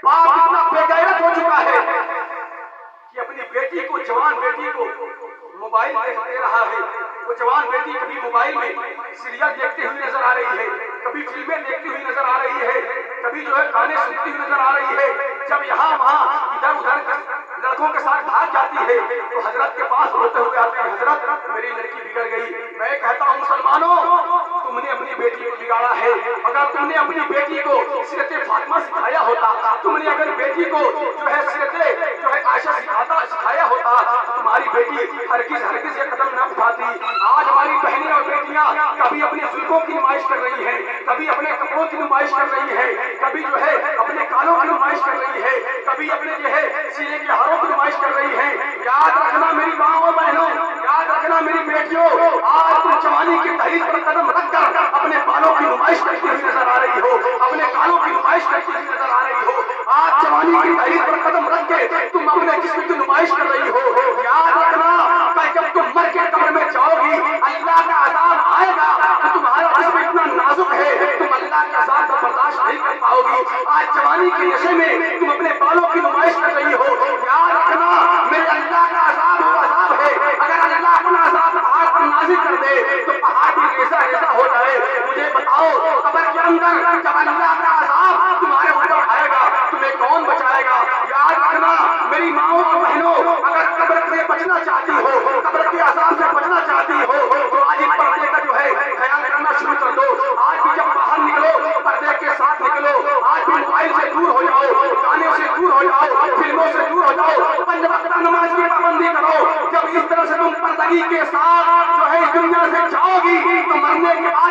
باپ اتنا بے غیرت ہو چکا ہے کہ اپنی بیٹی کو، جوان بیٹی کو موبائل دے رہا ہے. وہ جوان بیٹی کبھی موبائل میں سیریل دیکھتی ہوئی نظر آ رہی ہے، کبھی فلمیں دیکھتی ہوئی نظر آ رہی ہے، کبھی جو ہے گانے سنتی ہوئی نظر آ رہی ہے. جب یہاں وہاں ادھر ادھر لڑکوں کے ساتھ بھاگ جاتی ہے تو حضرت کے پاس روتے ہوئے آتے ہیں، حضرت میری لڑکی بگڑ گئی. میں کہتا ہوں مسلمانوں، تم نے اپنی بیٹی کو بگاڑا ہے. اگر تم نے اپنی بیٹی کو سیرت فاطمہ سکھایا ہوتا، تم نے اگر بیٹی کو جو ہے سیرت جو ہے عائشہ سکھایا ہوتا، تمہاری بیٹی ہرگز یہ قدم نہ اٹھاتی. آج ہماری بہنیں اور بیٹیاں کبھی اپنے زلفوں کی نمائش کر رہی ہیں، کبھی اپنے کپڑوں کی نمائش کر رہی ہیں، کبھی جو ہے اپنے کالوں کی نمائش کر رہی ہے، کبھی اپنے جو ہے سینے کے ہاروں کی نمائش کر رہی ہیں. یاد رکھنا میری ماؤں بہنوں، یاد رکھنا میری بیٹیوں، آج تم جوانی کی دہلیز پر قدم رکھ کر اپنے بالوں کی نمائش کرتی ہوئی نظر آ رہی ہو، اپنے کالوں کی نمائش کرتی ہوئی نظر آ رہی ہو. آج جوانی کی دہلیز پر قدم رکھ کے تم اپنے جسم کی نمائش کر رہی ہو. یاد رکھنا کہ جب تم مر کے قبر میں جاؤ گی، اللہ کا عذاب آئے گا کہ تمہارا جسم اتنا نازک ہے، تم اللہ کے عذاب کو برداشت نہیں کر پاؤ گی. آج جوانی کے نشے میں تم اپنے بالوں کی نمائش کر رہی ہو. یاد رکھنا میرے اللہ کا عذاب وہ عذاب ہے، اگر اللہ اپنا عذاب پہاڑ پر نازل کر دے تو پہاڑ بھی ریزہ ریزہ ہو جائے. مجھے بتاؤ قبر کے اندر جب اللہ کا عذاب تمہارے اوپر آئے گا تمہیں کون بچائے گا؟ یاد رکھنا میری ماؤں اور بہنوں، اگر قبر سے بچنا چاہتی ہو، قبر کے عذاب سے بچنا چاہتی ہو تو آج ہی پردے کا جو ہے خیال کرنا شروع کر دو. آج بھی جب باہر نکلو پردے کے ساتھ نکلو. آج بھی موبائل سے دور ہو جاؤ، گانے سے دور ہو جاؤ، فلموں سے دور ہو جاؤ، 5 وقت نماز کی پابندی کرو. جب اس طرح سے تم پردگی کے ساتھ جو ہے اس دنیا سے جاؤ گی تو مرنے کے بعد